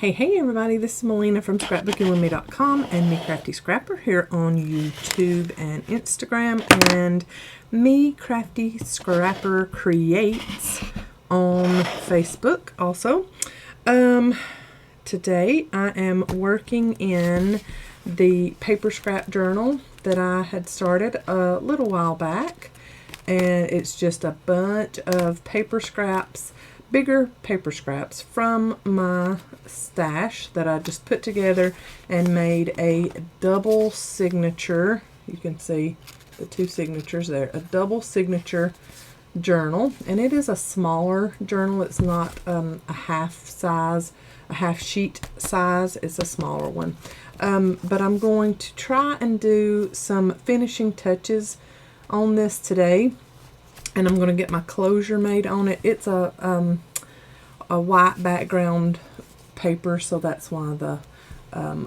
Hey everybody, this is Melina from ScrapbookingWithMe.com and Me Crafty Scrapper here on YouTube and Instagram, and Me Crafty Scrapper Creates on Facebook also. Today I am working in the paper scrap journal that I had started a little while back, and it's just a bunch of paper scraps, bigger paper scraps from my stash that I just put together and made a double signature. You can see the two signatures there, a double signature journal, and it is a smaller journal. It's not a half sheet size. It's a smaller one, but I'm going to try and do some finishing touches on this today, and I'm going to get my closure made on it. It's a white background paper, so that's why the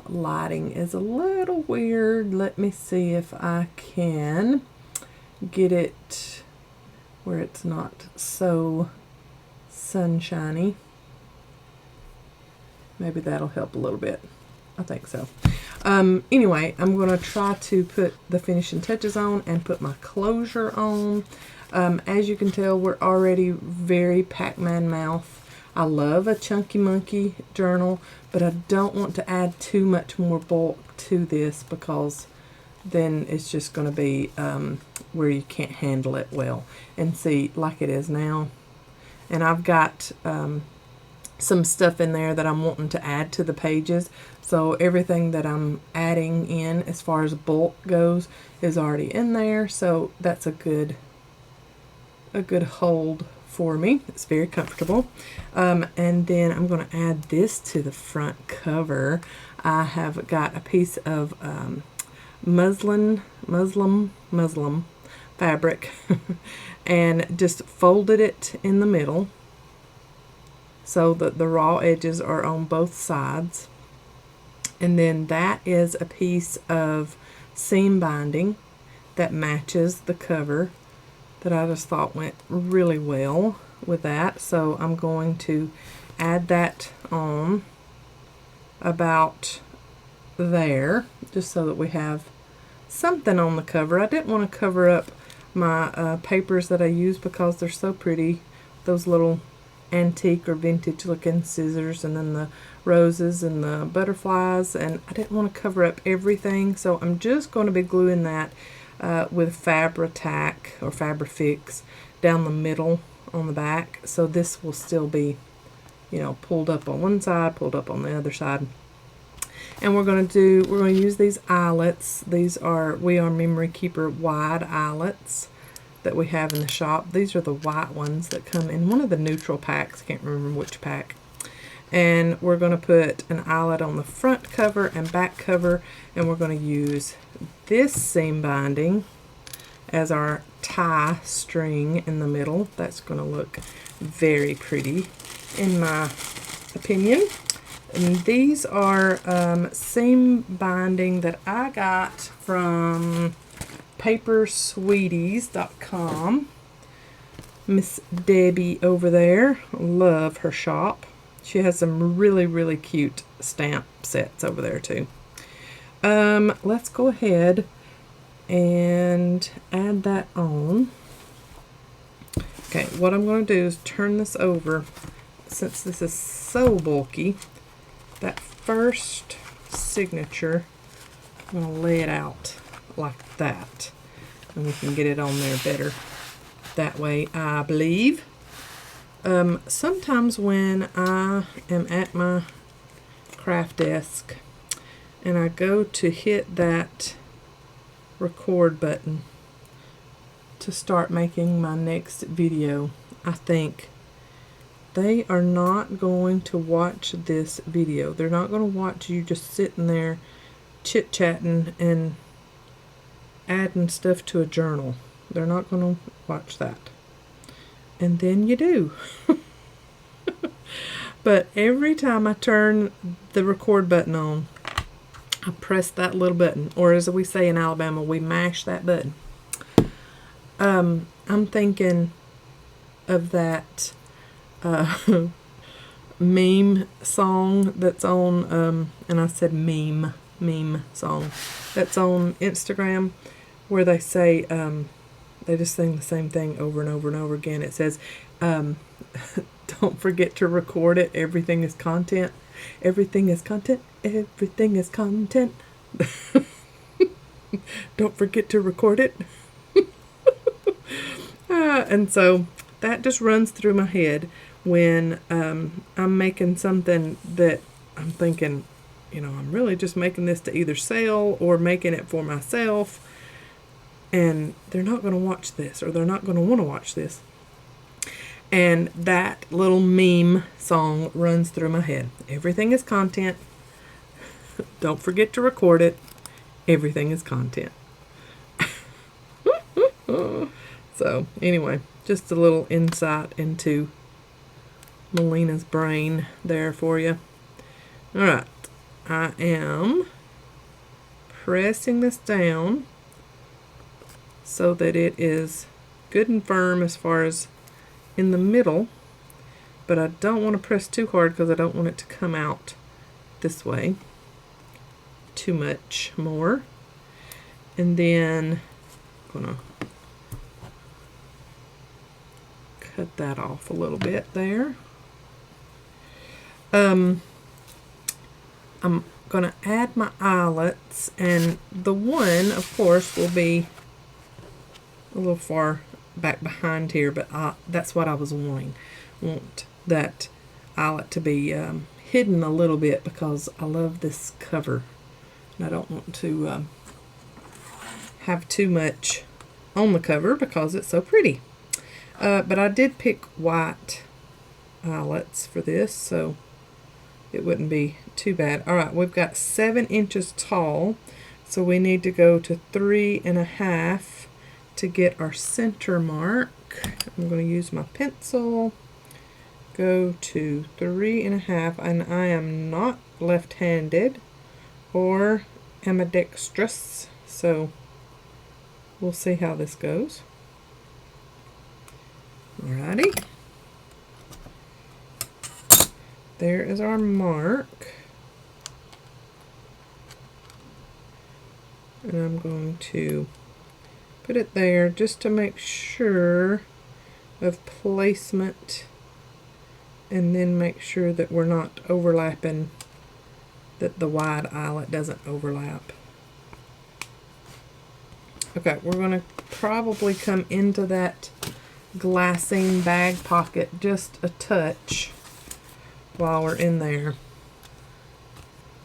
lighting is a little weird. Let me see if I can get it where it's not so sunshiny. Maybe that'll help a little bit. I think so. Anyway, I'm going to try to put the finishing touches on and put my closure on. As you can tell, we're already very Pac-Man mouth. I love a chunky monkey journal, but I don't want to add too much more bulk to this, because then it's just going to be where you can't handle it well. And see, like it is now. And I've got some stuff in there that I'm wanting to add to the pages. So everything that I'm adding in as far as bulk goes is already in there. So that's a good hold for me. It's very comfortable. And then I'm going to add this to the front cover. I have got a piece of muslin fabric and just folded it in the middle so that the raw edges are on both sides. And then that is a piece of seam binding that matches the cover that I just thought went really well with that. So I'm going to add that on about there, just so that we have something on the cover. I didn't want to cover up my papers that I use because they're so pretty. Those little antique or vintage looking scissors, and then the roses and the butterflies, and I didn't want to cover up everything, so I'm just going to be gluing that with Fabri-Tac or Fabri-Fix down the middle on the back. So this will still be, you know, pulled up on one side, pulled up on the other side. And we're going to use these eyelets. These are We Are Memory Keeper wide eyelets that we have in the shop. These are the white ones that come in one of the neutral packs. Can't remember which pack. And we're going to put an eyelet on the front cover and back cover, and we're going to use this seam binding as our tie string in the middle. That's going to look very pretty in my opinion. And these are seam binding that I got from papersweeties.com. Miss Debbie over there, love her shop. She has some really cute stamp sets over there too. Let's go ahead and add that on. Okay, what I'm going to do is turn this over. Since this is so bulky, that first signature, I'm going to lay it out like that, and we can get it on there better that way, I believe. Sometimes when I am at my craft desk and I go to hit that record button to start making my next video, I think they are not going to watch this video. They're not going to watch you just sitting there chit-chatting and adding stuff to a journal. They're not going to watch that. And then you do. But every time I turn the record button on, I press that little button, or as we say in Alabama, we mash that button. I'm thinking of that meme song that's on, and I said meme song, that's on Instagram, where they say, they just sing the same thing over and over and over again. It says, don't forget to record it. Everything is content. Everything is content. Everything is content. Don't forget to record it. And so that just runs through my head when I'm making something that I'm thinking, you know, I'm really just making this to either sell or making it for myself, and they're not going to watch this, or they're not going to want to watch this. And that little meme song runs through my head. Everything is content. Don't forget to record it. Everything is content. So anyway, just a little insight into Melina's brain there for you. All right, I am pressing this down so that it is good and firm as far as in the middle, but I don't want to press too hard because I don't want it to come out this way too much more. And then I'm gonna cut that off a little bit there. I'm gonna add my eyelets, and the one, of course, will be a little far back behind here, but that's what I was wanting. Want that eyelet to be hidden a little bit because I love this cover, and I don't want to have too much on the cover because it's so pretty. But I did pick white eyelets for this, so it wouldn't be too bad. All right, we've got 7 inches tall, so we need to go to 3.5 to get our center mark. I'm going to use my pencil, go to 3.5, and I am not left-handed or ambidextrous, so we'll see how this goes. Alrighty. There is our mark. And I'm going to put it there just to make sure of placement, and then make sure that we're not overlapping, that the wide eyelet doesn't overlap. Okay, we're going to probably come into that glassine bag pocket just a touch while we're in there,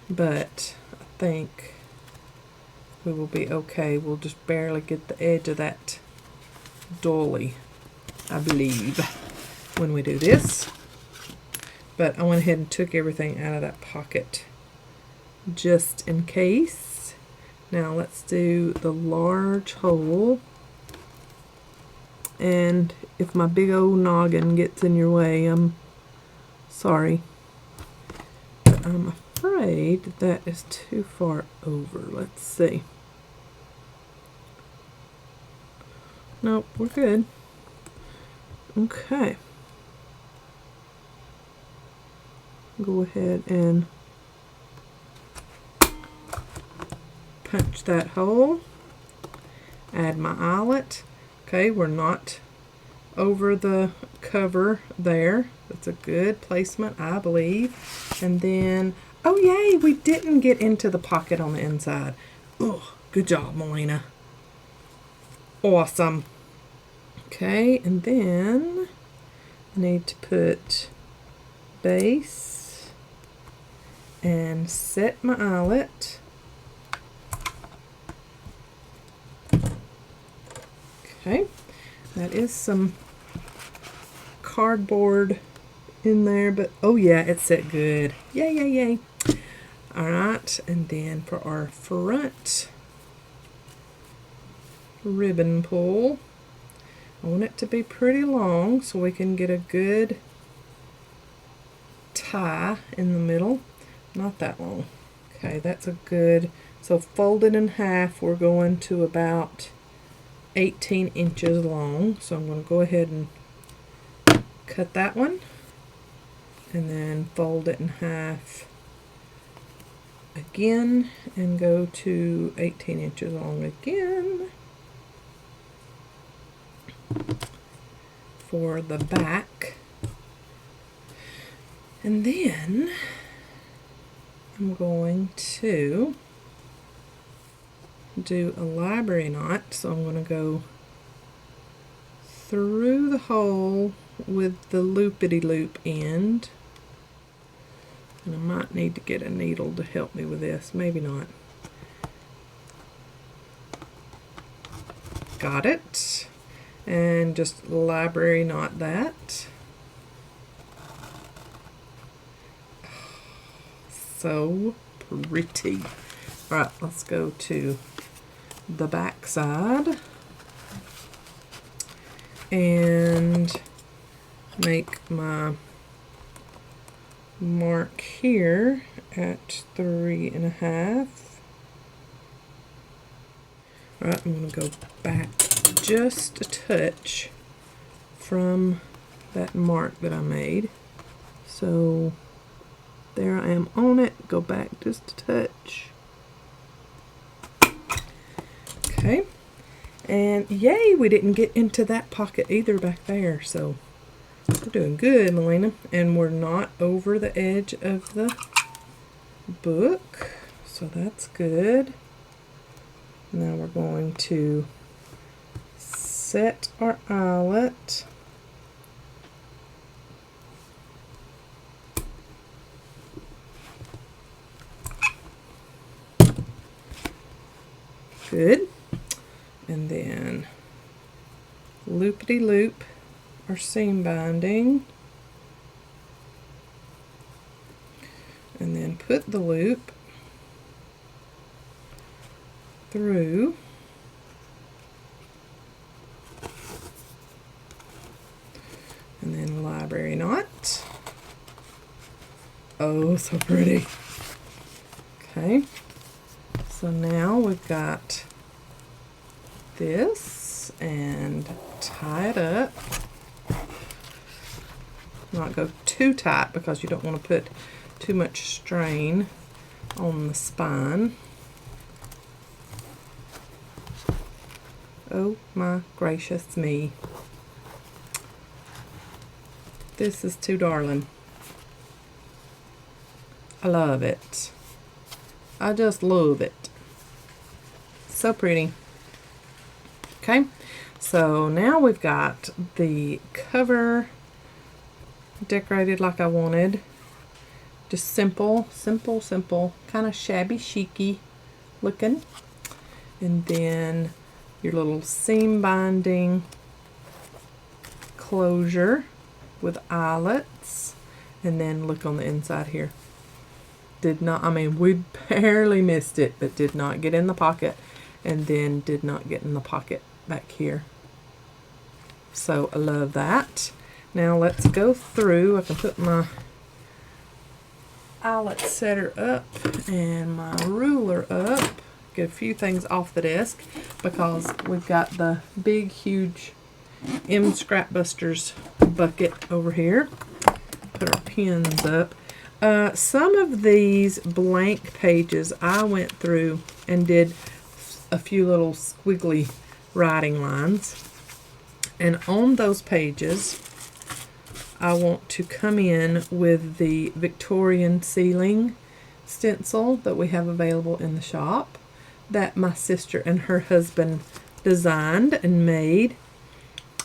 but I think we will be okay. We'll just barely get the edge of that dolly, I believe, when we do this. But I went ahead and took everything out of that pocket just in case. Now let's do the large hole. And if my big old noggin gets in your way, I'm sorry. But I'm afraid that is too far over. Let's see. Nope, we're good. Okay. Go ahead and punch that hole. Add my eyelet. Okay, we're not over the cover there. That's a good placement, I believe. And then, oh yay, we didn't get into the pocket on the inside. Oh, good job, Melina. Awesome. Okay, and then I need to put base and set my eyelet. Okay, that is some cardboard in there, but oh yeah, it's set good. Yay, yay, yay. All right, and then for our front ribbon pull, I want it to be pretty long so we can get a good tie in the middle. Not that long. Okay, that's a good, so folded in half, we're going to about 18 inches long. So I'm going to go ahead and cut that one. and then fold it in half again and go to 18 inches long again for the back. And then I'm going to do a library knot, so I'm going to go through the hole with the loopity-loop end, and I might need to get a needle to help me with this, maybe not. Got it, and just library knot that. So pretty. All right, let's go to the back side and make my mark here at 3.5. All right, I'm going to go back just a touch from that mark that I made. So there I am on it. Go back just a touch. Okay. And yay, we didn't get into that pocket either back there. So we're doing good, Melina. And we're not over the edge of the book. So that's good. Now we're going to set our eyelet. Good. And then loopity-loop our seam binding. And then put the loop through. And then library knot. Oh, so pretty. Okay. So now we've got this, and tie it up. Not go too tight because you don't want to put too much strain on the spine. Oh my gracious me. This is too darling. I love it. I just love it. So pretty. Okay, so now we've got the cover decorated like I wanted. Just simple, simple, simple, kind of shabby chic-y looking. And then your little seam binding closure with eyelets. And then look on the inside here. Did not, I mean, we barely missed it, but did not get in the pocket. And then did not get in the pocket back here. So I love that. Now let's go through. I can put my eyelet setter up and my ruler up. Get a few things off the desk because we've got the big, huge Scrapbusters bucket over here. Put our pins up. Some of these blank pages I went through and did a few little squiggly writing lines, and on those pages I want to come in with the Victorian ceiling stencil that we have available in the shop that my sister and her husband designed and made.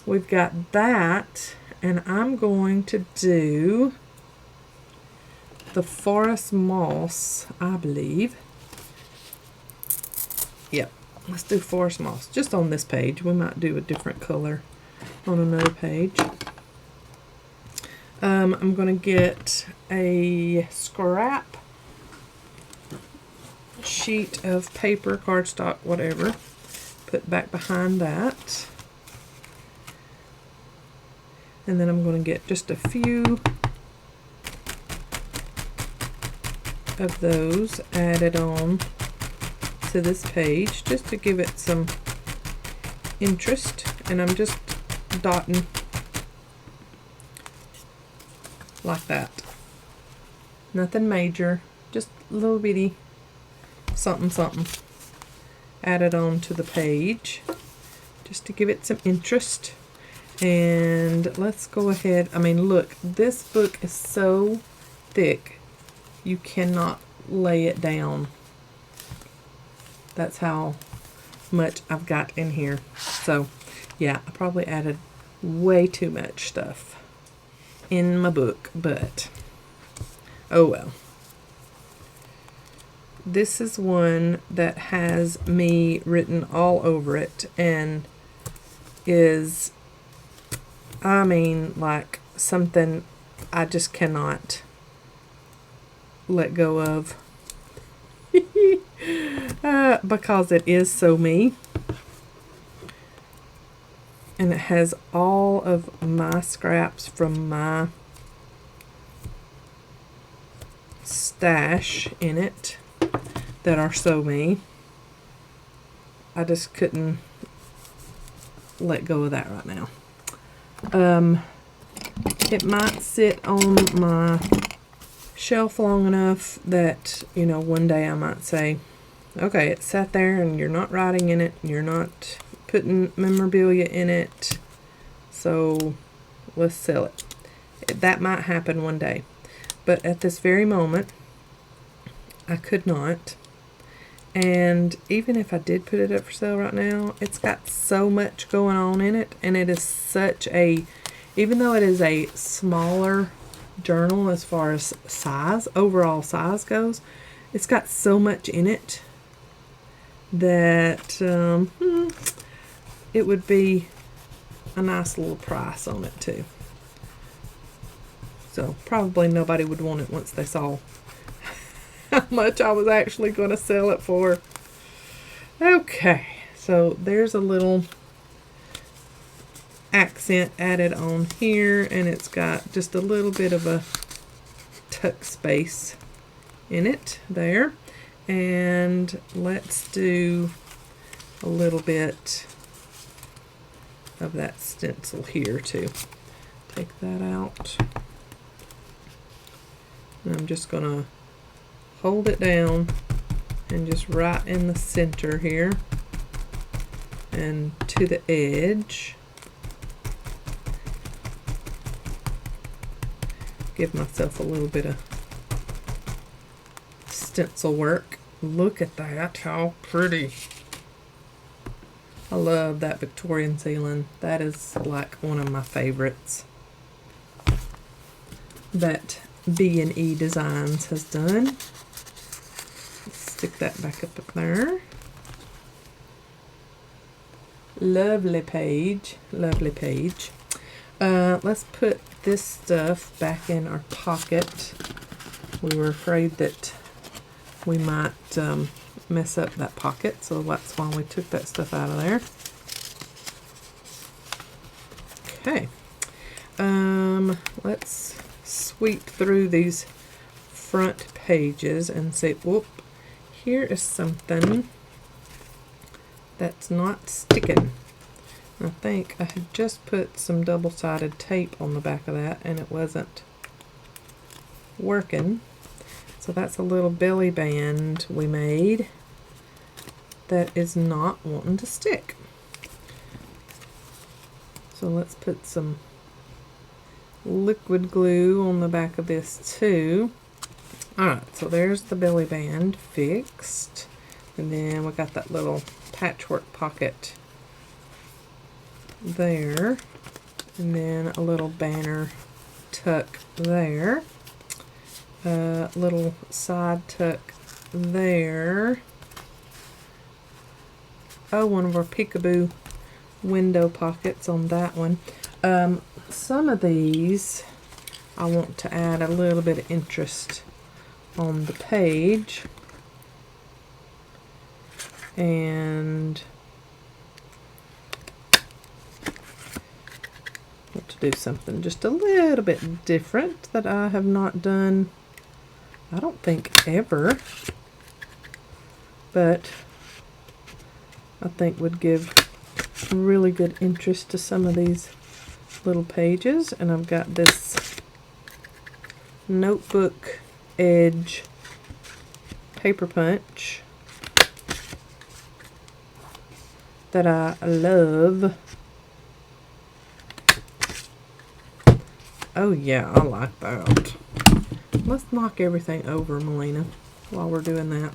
We've got that, and I'm going to do the forest moss, I believe. Yep, let's do forest moss just on this page. We might do a different color on another page. I'm going to get a scrap sheet of paper, cardstock, whatever, put back behind that. And then I'm going to get just a few of those added on to this page just to give it some interest, and I'm just dotting like that. Nothing major, just a little bitty something something added on to the page just to give it some interest. And let's go ahead. I mean, look, this book is so thick you cannot lay it down. That's how much I've got in here. So yeah, I probably added way too much stuff in my book, but oh well. This is one that has me written all over it and is, I mean, like something I just cannot let go of because it is so me. And it has all of my scraps from my stash in it that are so me. I just couldn't let go of that right now. It might sit on my shelf long enough that, you know, one day I might say, okay, it sat there and you're not writing in it, and you're not putting memorabilia in it, so let's sell it. That might happen one day, but at this very moment I could not. And even if I did put it up for sale right now, it's got so much going on in it, and it is such a, even though it is a smaller journal as far as size, overall size goes, it's got so much in it that it would be a nice little price on it too. So probably nobody would want it once they saw how much I was actually going to sell it for. Okay, so there's a little accent added on here, and it's got just a little bit of a tuck space in it there. And let's do a little bit of that stencil here too. Take that out. And I'm just gonna hold it down and just right in the center here and to the edge. Give myself a little bit of stencil work. Look at that, how pretty. I love that Victorian ceiling. That is like one of my favorites that B&E Designs has done. Let's stick that back up there. Lovely page, lovely page. Let's put this stuff back in our pocket. We were afraid that we might mess up that pocket, so that's why we took that stuff out of there. Okay, let's sweep through these front pages and say, whoop, here is something that's not sticking. I think I had just put some double-sided tape on the back of that and it wasn't working. So that's a little belly band we made that is not wanting to stick. So let's put some liquid glue on the back of this too. Alright, so there's the belly band fixed. And then we got that little patchwork pocket there. And then a little banner tuck there. Little side tuck there. Oh, one of our peekaboo window pockets on that one. Some of these I want to add a little bit of interest on the page, and want to do something just a little bit different that I have not done, I don't think, ever, but I think would give really good interest to some of these little pages. And I've got this notebook edge paper punch that I love. Oh yeah, I like that. Let's knock everything over, Melina, while we're doing that.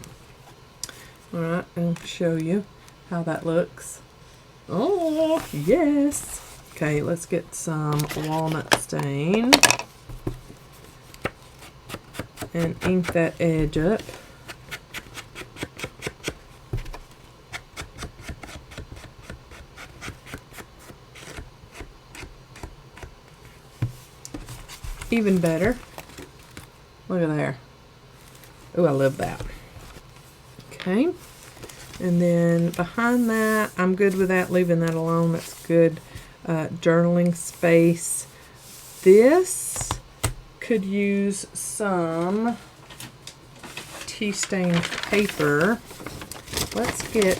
Alright, I'll show you how that looks. Oh, yes! Okay, let's get some walnut stain and ink that edge up. Even better. Look at there. Oh, I love that. Okay. And then behind that, I'm good with that, leaving that alone. That's good journaling space. This could use some tea stained paper. Let's get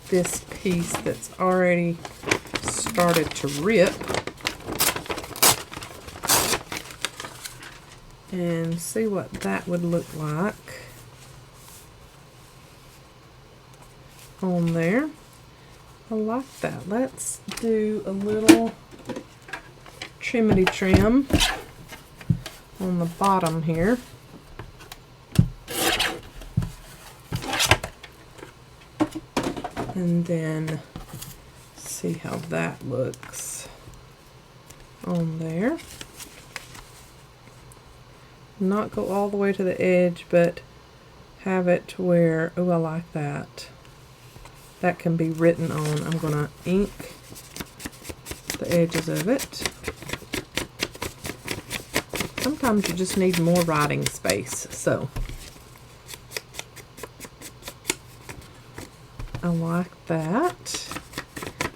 this piece that's already started to rip and see what that would look like on there. I like that. Let's do a little trimity trim on the bottom here. And then see how that looks on there. Not go all the way to the edge, but have it to where, oh, I like that. That can be written on. I'm going to ink the edges of it. Sometimes you just need more writing space, so I like that.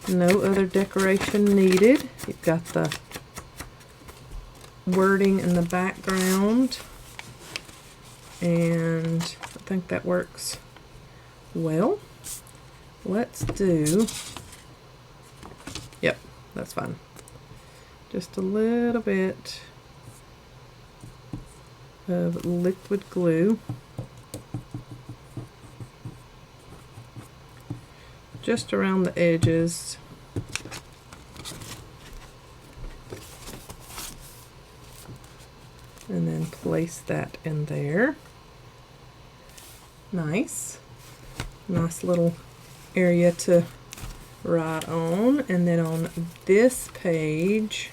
No other decoration needed. You've got the wording in the background, and I think that works well. Let's do, yep, that's fine. Just a little bit of liquid glue. Just around the edges. And then place that in there. Nice. Nice little area to write on. And then on this page,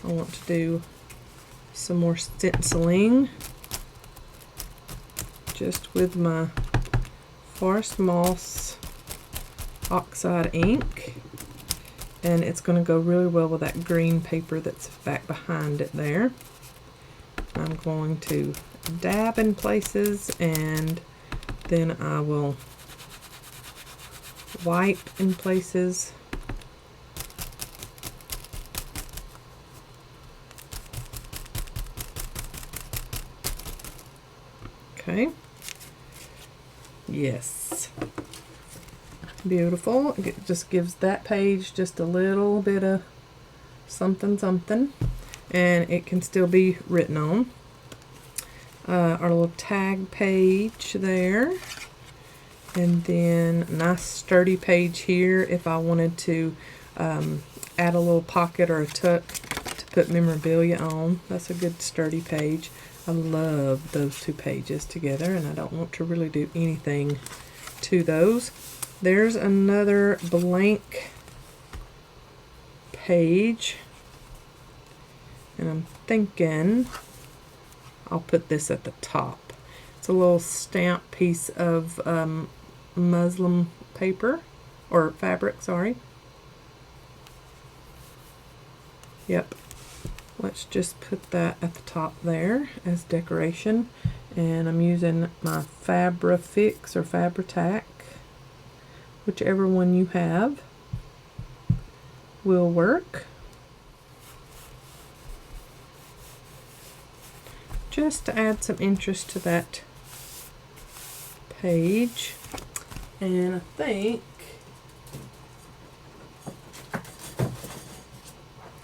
I want to do some more stenciling just with my Forest Moss oxide ink, and it's going to go really well with that green paper that's back behind it there. I'm going to dab in places, and then I will wipe in places. Okay. Yes. Beautiful. It just gives that page just a little bit of something something, and it can still be written on. Our little tag page there, and then a nice sturdy page here if I wanted to add a little pocket or a tuck to put memorabilia on. That's a good sturdy page. I love those two pages together, and I don't want to really do anything to those. There's another blank page, and I'm thinking I'll put this at the top. It's a little stamp piece of muslin paper, or fabric, sorry. Yep. Let's just put that at the top there as decoration. And I'm using my Fabrifix or Fabri-Tac, whichever one you have will work. Just to add some interest to that page. And I think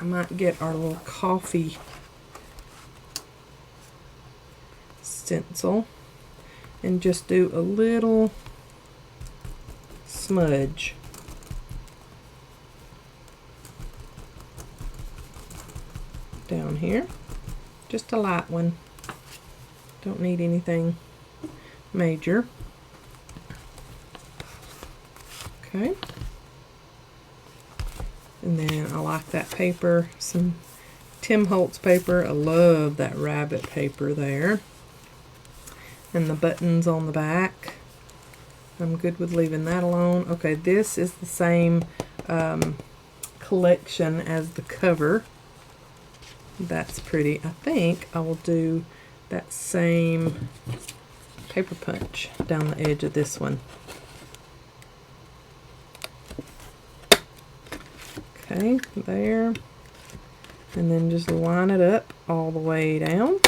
I might get our little coffee stencil and just do a little smudge. Down here. Just a light one. Don't need anything major. Okay. And then I like that paper, some Tim Holtz paper. I love that rabbit paper there. And the buttons on the back. I'm good with leaving that alone. Okay, this is the same collection as the cover. That's pretty. I think I will do that same paper punch down the edge of this one. Okay, there. And then just line it up all the way down.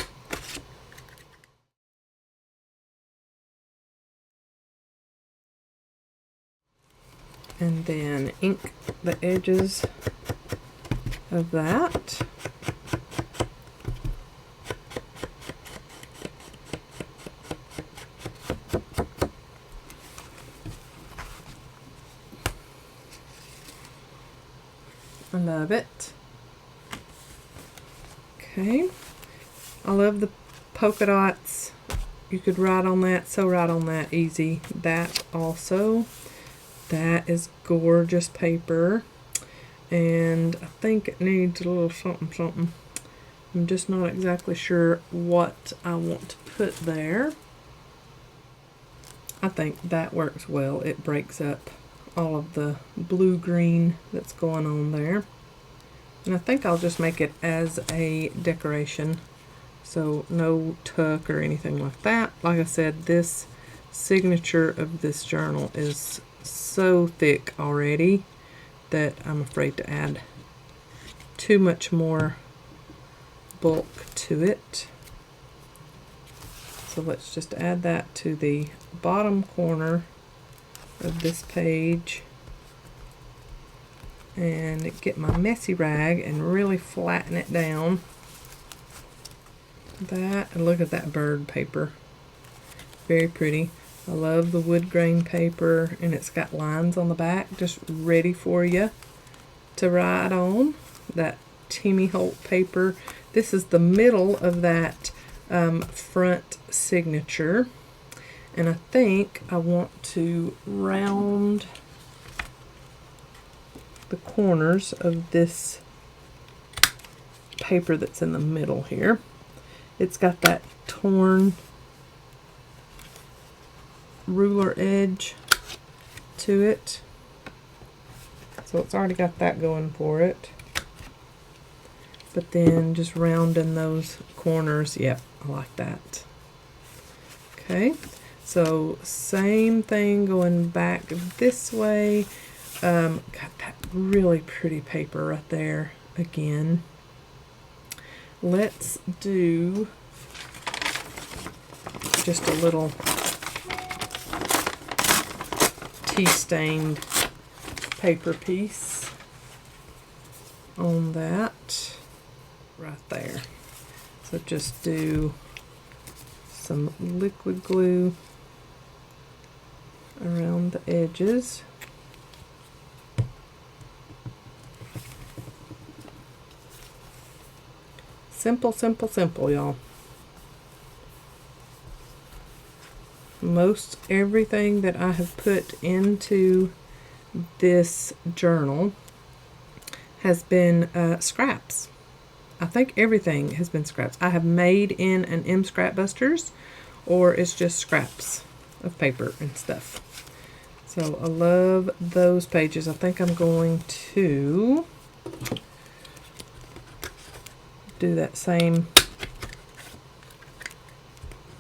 And then ink the edges of that. I love it. Okay. I love the polka dots. You could write on that, so write on that easy. That also. That is gorgeous paper. And I think it needs a little something something. I'm just not exactly sure what I want to put there. I think that works well. It breaks up all of the blue-green that's going on there. And I think I'll just make it as a decoration. So no tuck or anything like that. Like I said, this signature of this journal is so thick already that I'm afraid to add too much more bulk to it. So let's just add that to the bottom corner of this page and get my messy rag and really flatten it down. That, and look at that bird paper. Very pretty. I love the wood grain paper, and it's got lines on the back just ready for you to write on. That Tim Holtz paper. This is the middle of that front signature, and I think I want to round the corners of this paper that's in the middle here. It's got that torn ruler edge to it, so it's already got that going for it. But then just rounding those corners, yep, I like that. Okay, so same thing going back this way. Got that really pretty paper right there again. Let's do just a little tea-stained paper piece on that right there. So just do some liquid glue around the edges. Simple, simple, simple, y'all. Most everything that I have put into this journal has been scraps. I think everything has been scraps. I have made in an M Scrapbusters, or it's just scraps of paper and stuff. So I love those pages. I think I'm going to do that same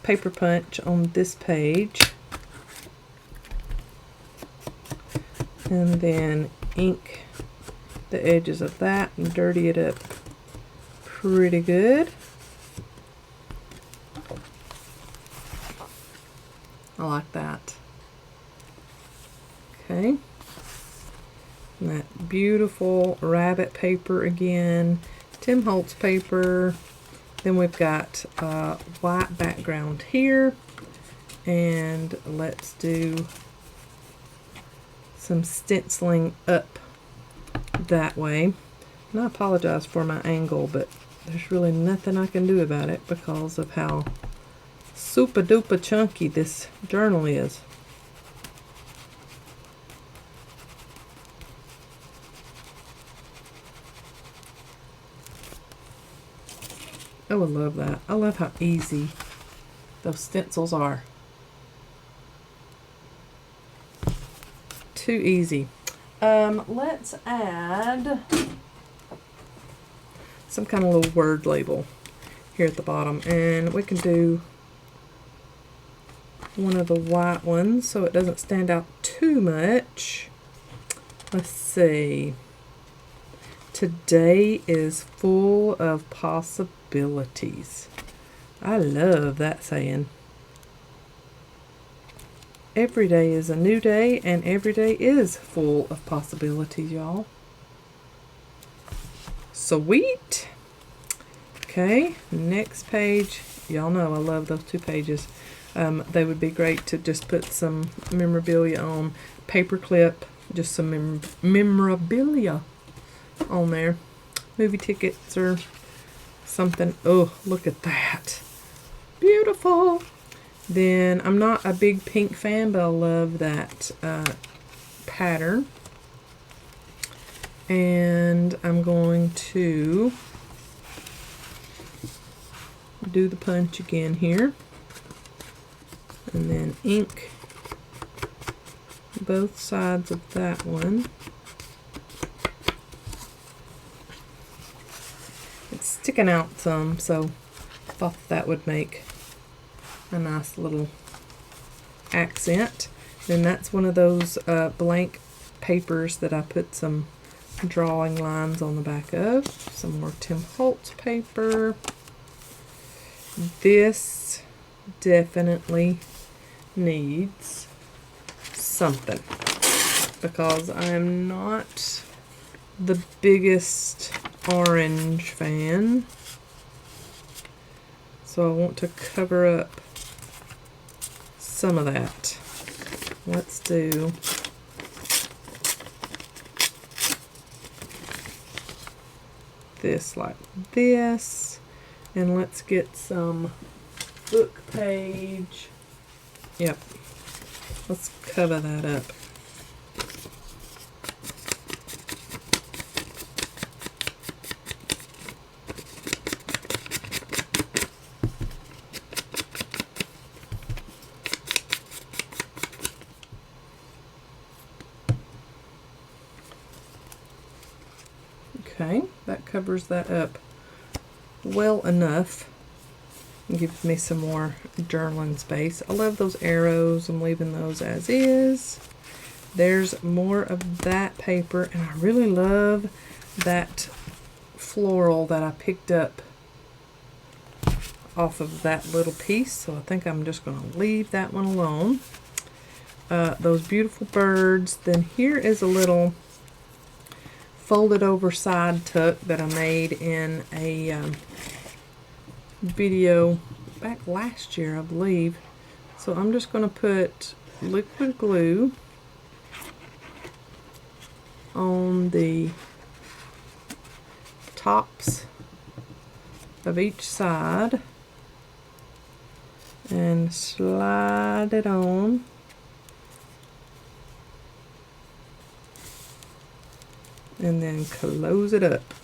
paper punch on this page, and then ink the edges of that and dirty it up pretty good. I like that. Okay, and that beautiful rabbit paper again. Tim Holtz paper. Then we've got a white background here, and let's do some stenciling up that way. And I apologize for my angle, but there's really nothing I can do about it because of how super duper chunky this journal is. Oh, I love that. I love how easy those stencils are. Too easy. Let's add some kind of little word label here at the bottom, and we can do one of the white ones so it doesn't stand out too much. Let's see. Today is full of possibilities. I love that saying. Every day is a new day, and every day is full of possibilities, y'all. Sweet. Okay, next page. Y'all know I love those 2 pages. They would be great to just put some memorabilia on. Paper clip, just some memorabilia on there. Movie tickets or something. Oh, look at that. Beautiful. Then, I'm not a big pink fan, but I love that pattern. And I'm going to do the punch again here. And then ink both sides of that one. It's sticking out some, so I thought that would make a nice little accent. Then that's one of those blank papers that I put some drawing lines on the back of. Some more Tim Holtz paper. This definitely needs something because I'm not the biggest orange fan, so I want to cover up some of that. Let's do this like this, and let's get some book page. Yep, let's cover that up. Okay, that covers that up well enough. Gives me some more journaling space. I love those arrows. I'm leaving those as is. There's more of that paper, and I really love that floral that I picked up off of that little piece, so I think I'm just going to leave that one alone. Those beautiful birds. Then here is a little folded over side tuck that I made in a video back last year, I believe. So I'm just going to put liquid glue on the tops of each side and slide it on. And then close it up.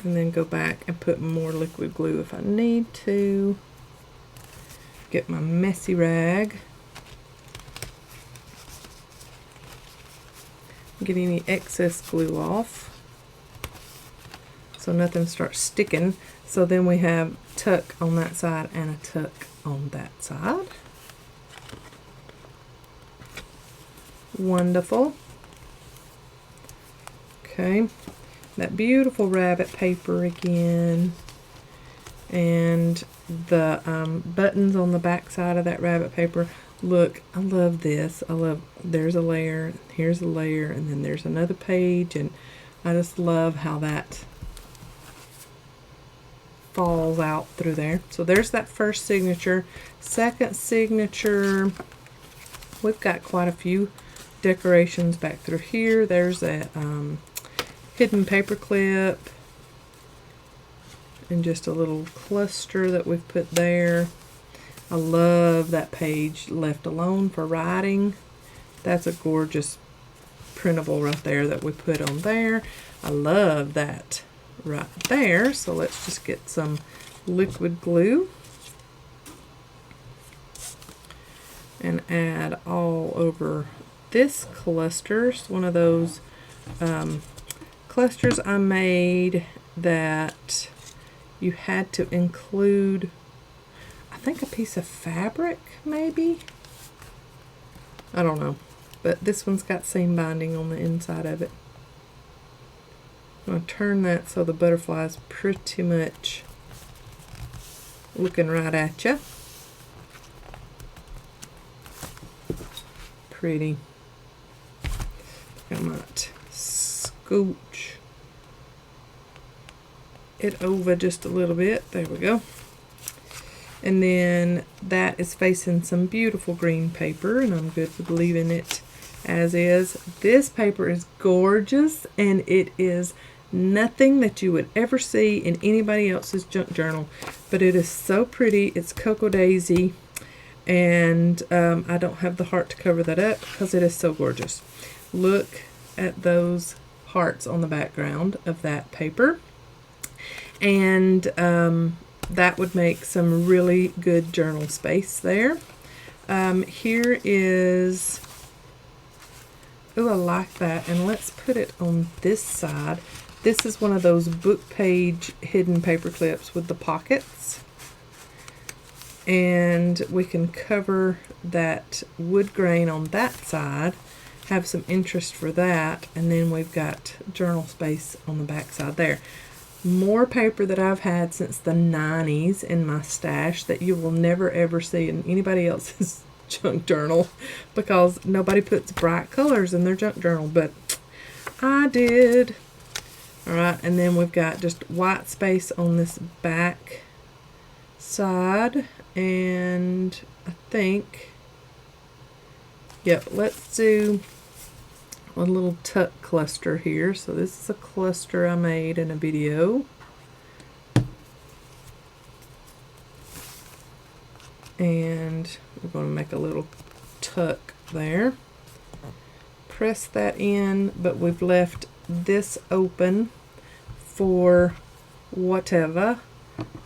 And then go back and put more liquid glue if I need to. Get my messy rag. Get any excess glue off so nothing starts sticking. So then we have tuck on that side and a tuck on that side. Wonderful. Okay, that beautiful rabbit paper again, and the buttons on the back side of that rabbit paper. Look, I love this. There's a layer, here's a layer, and then there's another page, and I just love how that falls out through there. So there's that first signature. Second signature, we've got quite a few decorations back through here. There's a hidden paper clip and just a little cluster that we've put there. I love that page left alone for writing. That's a gorgeous printable right there that we put on there. I love that right there. So let's just get some liquid glue and add all over this cluster. It's one of those clusters I made that you had to include, I think, a piece of fabric, maybe. I don't know. But this one's got seam binding on the inside of it. I'm going to turn that so the butterfly's pretty much looking right at you. Pretty. I might scooch it over just a little bit. There we go. And then that is facing some beautiful green paper, and I'm good with leaving it as is. This paper is gorgeous, and it is nothing that you would ever see in anybody else's junk journal, but it is so pretty. It's Cocoa Daisy, and I don't have the heart to cover that up because it is so gorgeous. Look at those hearts on the background of that paper, and that would make some really good journal space there. Here is, oh, I like that, and let's put it on this side. This is one of those book page hidden paper clips with the pockets, and we can cover that wood grain on that side, have some interest for that, and then we've got journal space on the back side there. More paper that I've had since the 90s in my stash that you will never ever see in anybody else's junk journal, because nobody puts bright colors in their junk journal, but I did. Alright, and then we've got just white space on this back side, and I think, yep, let's do a little tuck cluster here. So this is a cluster I made in a video. And we're going to make a little tuck there. Press that in, but we've left this open for whatever.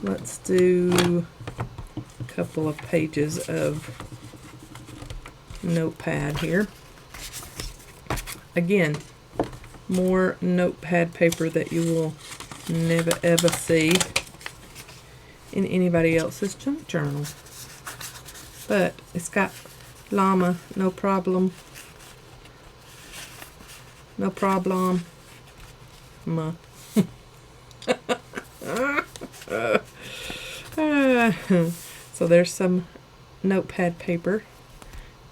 Let's do a couple of pages of notepad here. Again, more notepad paper that you will never ever see in anybody else's junk journal. But it's got llama, no problem. No problem. Ma. So there's some notepad paper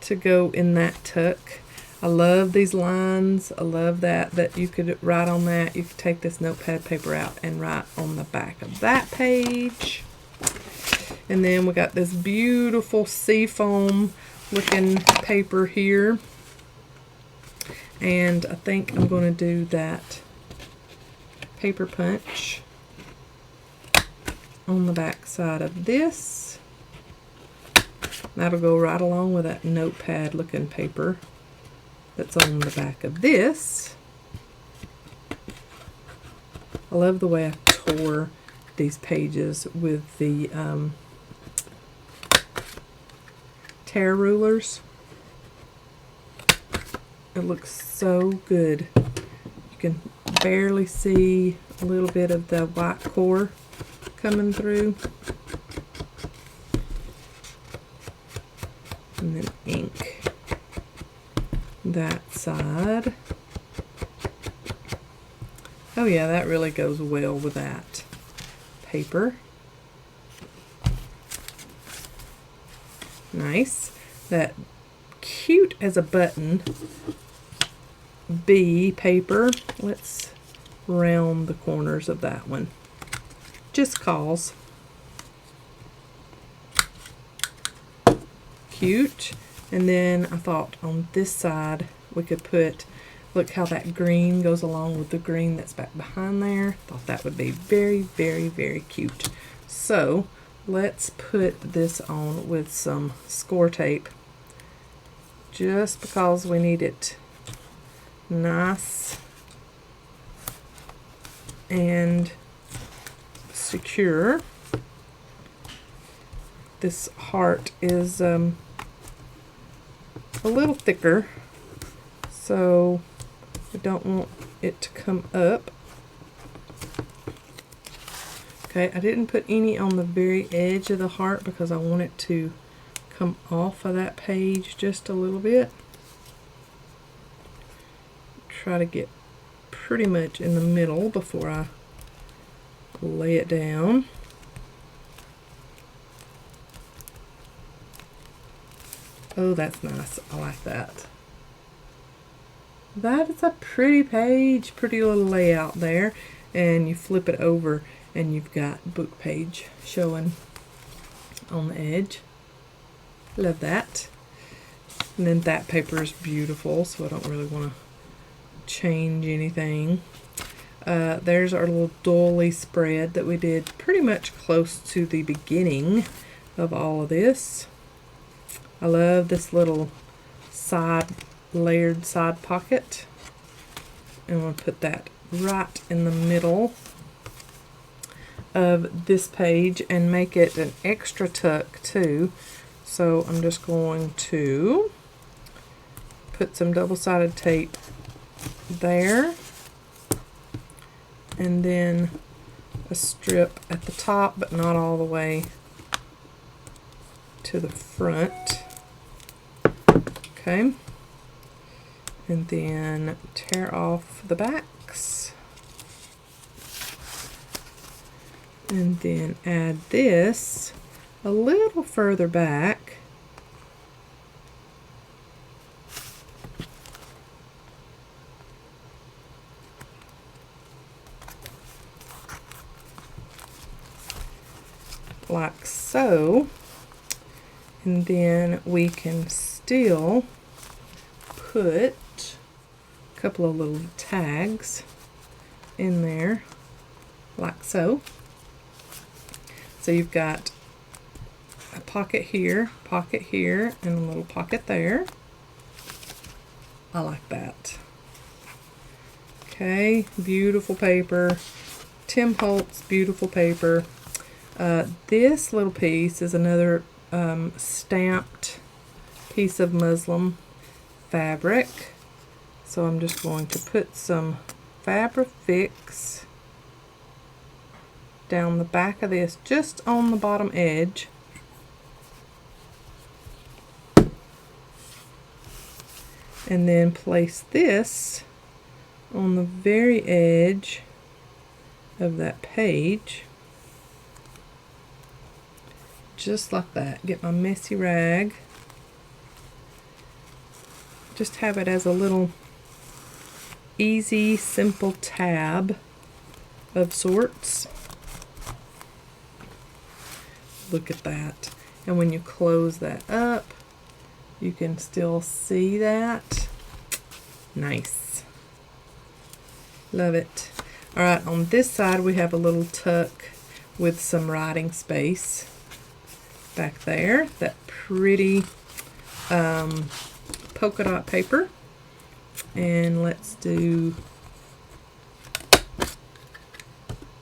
to go in that tuck. I love these lines. I love that you could write on that. You could take this notepad paper out and write on the back of that page. And then we got this beautiful seafoam looking paper here. And I think I'm going to do that paper punch on the back side of this. That'll go right along with that notepad looking paper that's on the back of this. I love the way I tore these pages with the tear rulers. It looks so good. You can barely see a little bit of the white core coming through. And then ink that side. Oh yeah, that really goes well with that paper. Nice. that cute as a button B paper. Let's round the corners of that one, just cause. Cute. And then I thought on this side we could put, look how that green goes along with the green that's back behind there. Thought that would be very, very, very cute. So let's put this on with some score tape, just because we need it nice and secure. This heart is a little thicker, so I don't want it to come up. Okay, I didn't put any on the very edge of the heart because I want it to come off of that page just a little bit. Try to get pretty much in the middle before I lay it down. Oh, that's nice. I like that. That is a pretty page, pretty little layout there. And you flip it over and you've got book page showing on the edge. Love that. And then that paper is beautiful, so I don't really want to change anything. There's our little doily spread that we did pretty much close to the beginning of all of this. I love this little layered side pocket. And we'll put that right in the middle of this page and make it an extra tuck too. So I'm just going to put some double-sided tape there, and then a strip at the top, but not all the way to the front. Okay, and then tear off the backs, and then add this a little further back. Like so. And then we can still put a couple of little tags in there, like so. So you've got a pocket here, and a little pocket there. I like that. Okay, beautiful paper. Tim Holtz, beautiful paper. This little piece is another stamped piece of muslin fabric. So I'm just going to put some Fabrifix down the back of this, just on the bottom edge. And then place this on the very edge of that page. Just like that. Get my messy rag. Just have it as a little easy, simple tab of sorts. Look at that. And when you close that up, you can still see that. Nice. Love it. Alright, on this side we have a little tuck with some writing space back there. That pretty polka dot paper. And let's do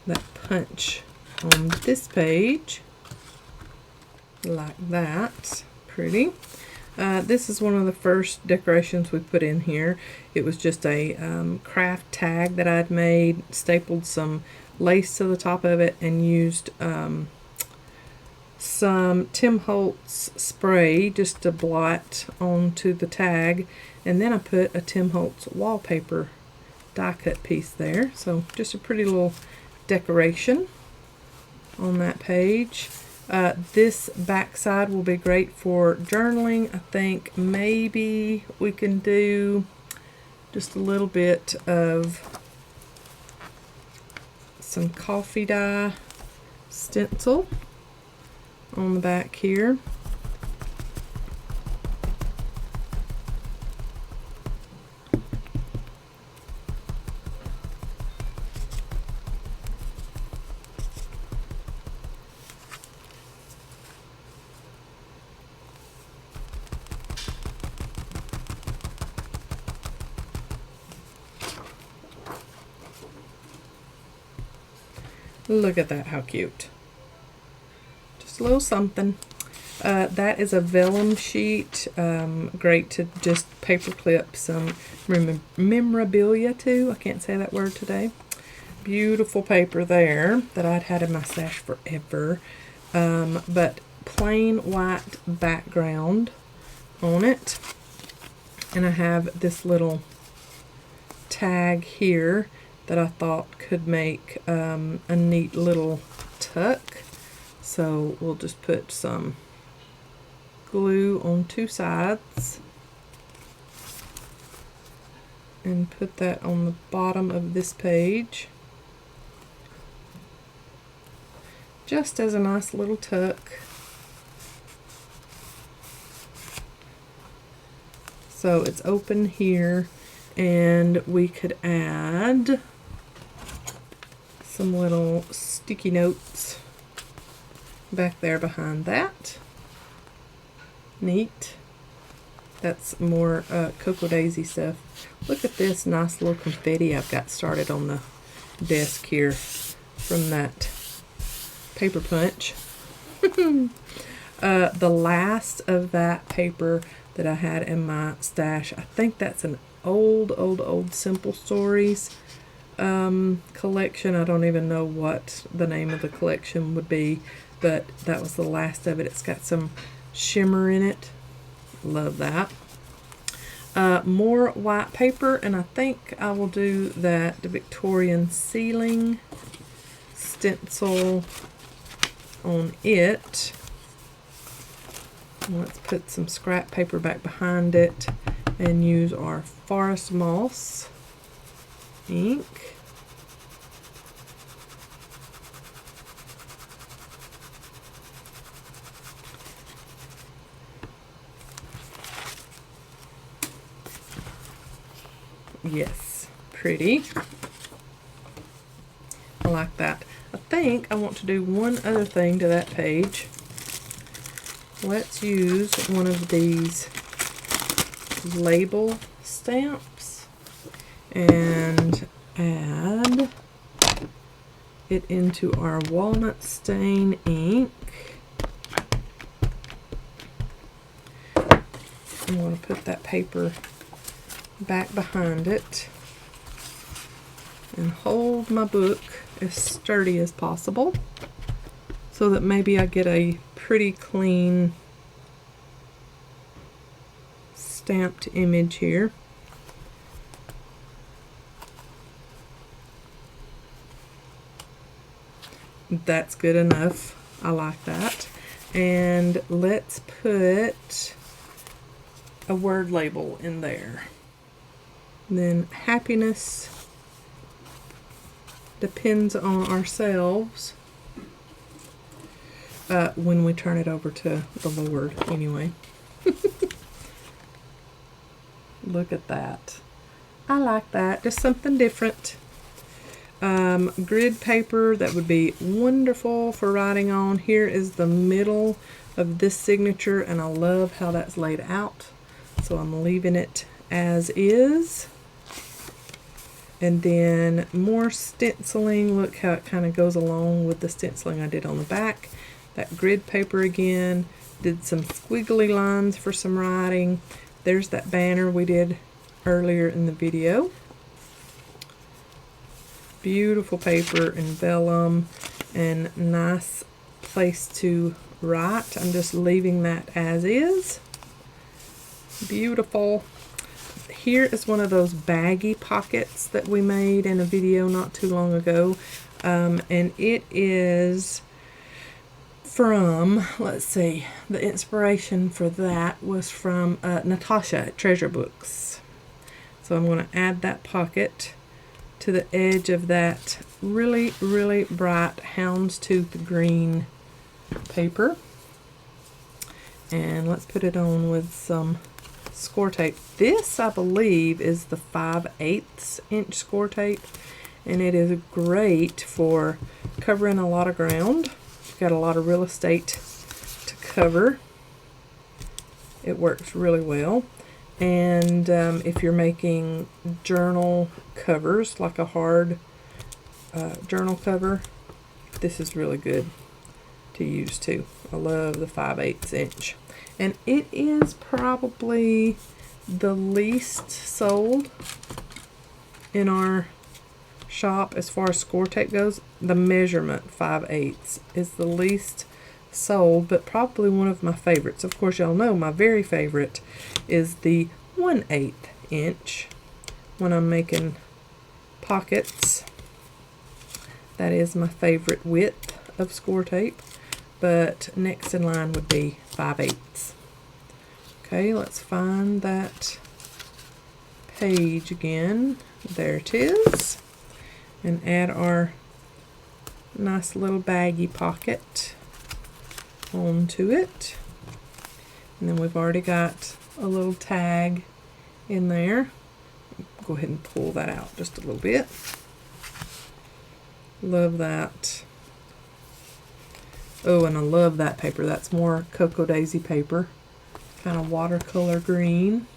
that punch on this page. Like that. Pretty. This is one of the first decorations we put in here. It was just a craft tag that I'd made, stapled some lace to the top of it, and used some Tim Holtz spray just to blot onto the tag, and then I put a Tim Holtz wallpaper die cut piece there. So just a pretty little decoration on that page. This back side will be great for journaling. I think maybe we can do just a little bit of some coffee dye stencil on the back here. Look at that, how cute. Just a little something. That is a vellum sheet. Great to just paper clip some memorabilia to. I can't say that word today. Beautiful paper there that I'd had in my stash forever. But plain white background on it. And I have this little tag here that I thought could make a neat little tuck. So we'll just put some glue on two sides and put that on the bottom of this page, just as a nice little tuck. So it's open here, and we could add some little sticky notes back there behind that. Neat. That's more Cocoa Daisy stuff. Look at this nice little confetti I've got started on the desk here from that paper punch. The last of that paper that I had in my stash, I think that's an old Simple Stories collection. I don't even know what the name of the collection would be, but that was the last of it. It's got some shimmer in it. Love that. More white paper, and I think I will do that Victorian ceiling stencil on it. Let's put some scrap paper back behind it and use our Forest Moss ink. Yes, pretty. I like that. I think I want to do one other thing to that page. Let's use one of these label stamps and add it into our walnut stain ink. I'm going to put that paper back behind it and hold my book as sturdy as possible so that maybe I get a pretty clean stamped image here. That's good enough. I like that. And let's put a word label in there. And then happiness depends on ourselves when we turn it over to the Lord anyway. Look at that. I like that. Just something different. Grid paper that would be wonderful for writing on. Here is the middle of this signature, and I love how that's laid out. So I'm leaving it as is. And then more stenciling. Look how it kind of goes along with the stenciling I did on the back. That grid paper again. Did some squiggly lines for some writing. There's that banner we did earlier in the video. Beautiful paper and vellum and nice place to write. I'm just leaving that as is. Beautiful. Here is one of those baggy pockets that we made in a video not too long ago. And it is from, let's see, the inspiration for that was from Natasha at Treasure Books. So I'm going to add that pocket to the edge of that really, really bright houndstooth green paper. And let's put it on with some score tape. This, I believe, is the 5/8 inch score tape, and it is great for covering a lot of ground. You've got a lot of real estate to cover. It works really well. And if you're making journal covers, like a hard journal cover, this is really good to use too. I love the 5/8 inch. And it is probably the least sold in our shop as far as score tape goes. The measurement 5/8 is the least sold, but probably one of my favorites. Of course, y'all know my very favorite is the 1/8 inch when I'm making pockets. That is my favorite width of score tape, but next in line would be 5/8. Okay, let's find that page again. There it is. And add our nice little baggy pocket onto it. And then we've already got a little tag in there. Go ahead and pull that out just a little bit. Love that. Oh, and I love that paper. That's more Cocoa Daisy paper. Kind of watercolor green.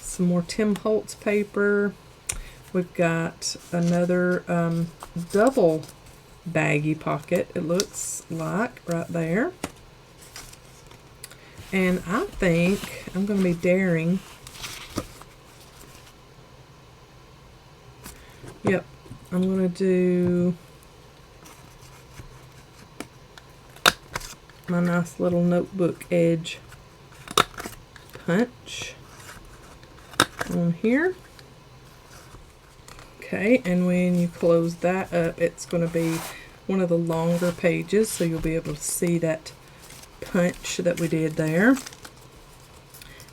Some more Tim Holtz paper. We've got another double baggy pocket, it looks like, right there. And I think I'm going to be daring. Yep, I'm going to do my nice little notebook edge punch on here. Okay, and when you close that up, it's going to be one of the longer pages, so you'll be able to see that punch that we did there.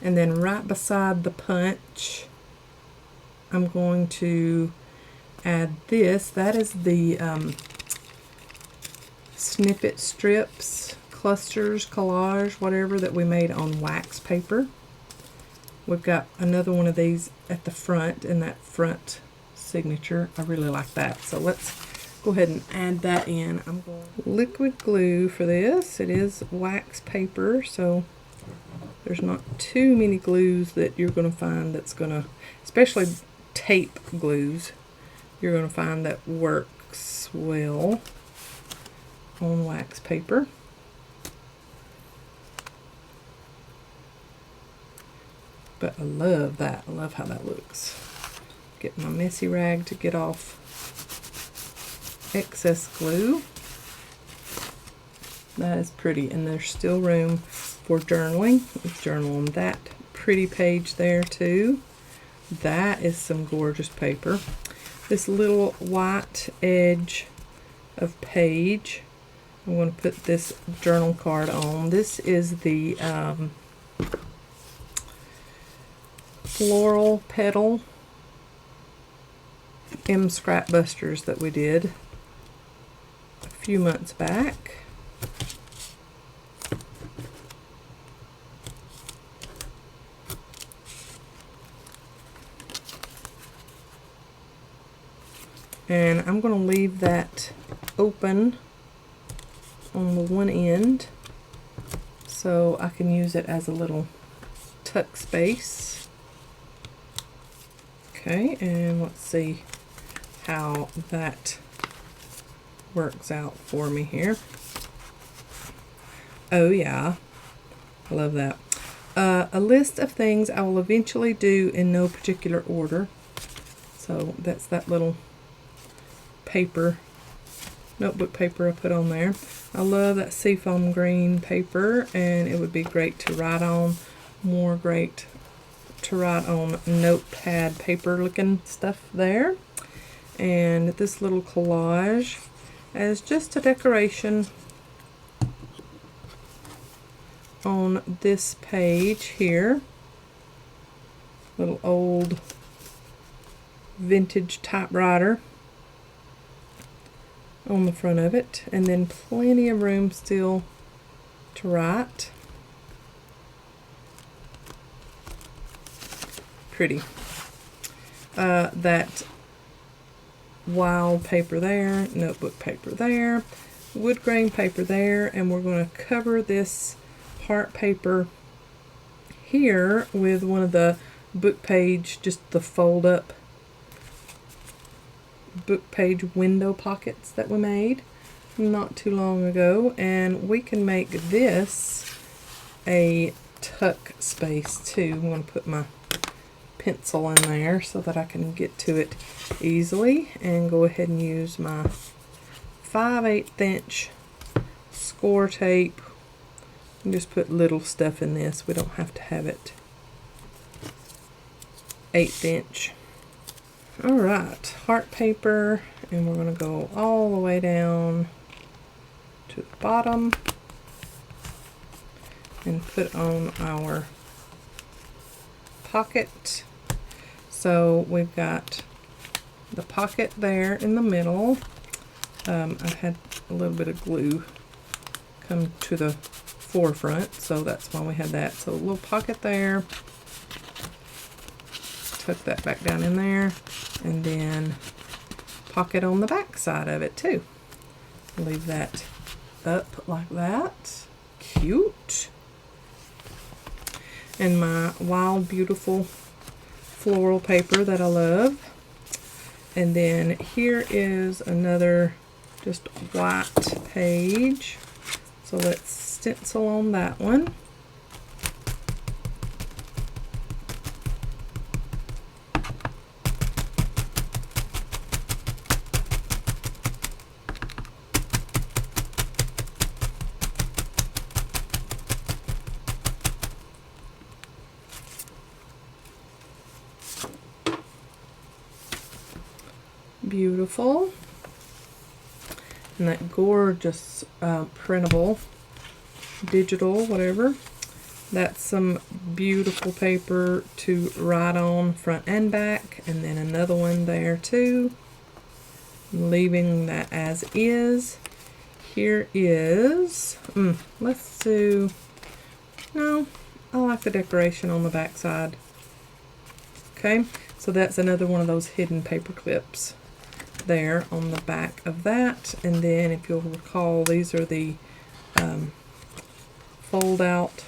And then right beside the punch, I'm going to add this. That is the snippet strips, clusters, collage, whatever, that we made on wax paper. We've got another one of these at the front, in that front signature. I really like that. So let's go ahead and add that in. I'm going liquid glue for this. It is wax paper, so there's not too many glues that you're going to find that's going to, especially tape glues, you're going to find that works well on wax paper. But I love that. I love how that looks. Get my messy rag to get off excess glue. That is pretty, and there's still room for journaling. Let's journal on that pretty page there too. That is some gorgeous paper. This little white edge of page, I'm going to put this journal card on. This is the floral petal M Scrap Busters that we did a few months back. And I'm going to leave that open on the one end so I can use it as a little tuck space. Okay, and let's see how that works out for me here. Oh yeah, I love that. A list of things I will eventually do in no particular order. So that's that little paper, notebook paper I put on there. I love that seafoam green paper, and it would be great to write on, more great to write on notepad paper looking stuff there. And this little collage as just a decoration on this page here. Little old vintage typewriter on the front of it, and then plenty of room still to write. Pretty. That wild paper there, notebook paper there, wood grain paper there, and we're going to cover this heart paper here with one of the book page, just the fold up book page window pockets that we made not too long ago, and we can make this a tuck space too. I'm going to put my pencil in there so that I can get to it easily, and go ahead and use my 5/8 inch score tape and just put little stuff in this. We don't have to have it 1/8 inch. Alright, heart paper, and we're going to go all the way down to the bottom and put on our pocket. So we've got the pocket there in the middle. I had a little bit of glue come to the forefront, so that's why we had that. So a little pocket there. Tuck that back down in there, and then pocket on the back side of it too. Leave that up like that. Cute. And my wild, beautiful floral paper that I love. And then here is another just white page. So let's stencil on that one. Beautiful. And that gorgeous printable, digital, whatever. That's some beautiful paper to write on front and back, and then another one there too. Leaving that as is. Here is, let's do, no, I like the decoration on the back side. Okay, so that's another one of those hidden paper clips there on the back of that. And then if you'll recall, these are the fold out,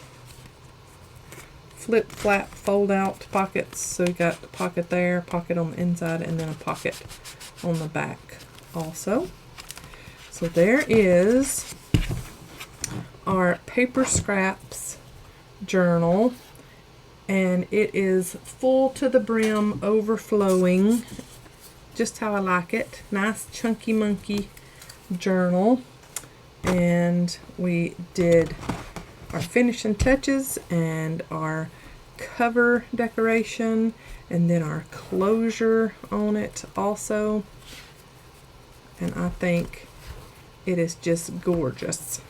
flip flap fold out pockets. So you got the pocket there, pocket on the inside, and then a pocket on the back also. So there is our paper scraps journal, and it is full to the brim, overflowing, just how I like it. Nice chunky monkey journal. And we did our finishing touches and our cover decoration, and then our closure on it also. And I think it is just gorgeous.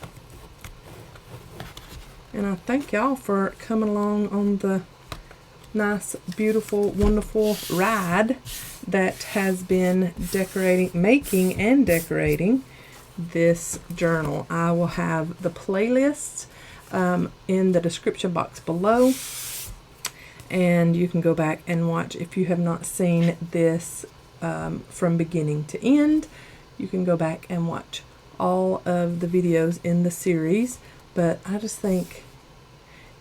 And I thank y'all for coming along on the nice, beautiful, wonderful ride that has been making and decorating this journal. I will have the playlist in the description box below, and you can go back and watch. If you have not seen this from beginning to end, you can go back and watch all of the videos in the series. But I just think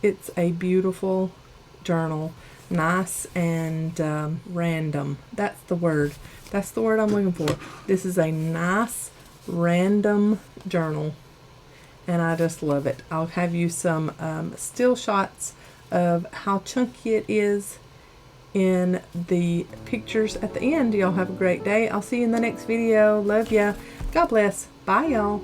it's a beautiful journal. Nice and random. That's the word. That's the word I'm looking for. This is a nice random journal, and I just love it. I'll have you some still shots of how chunky it is in the pictures at the end. Y'all have a great day. I'll see you in the next video. Love ya. God bless. Bye, y'all.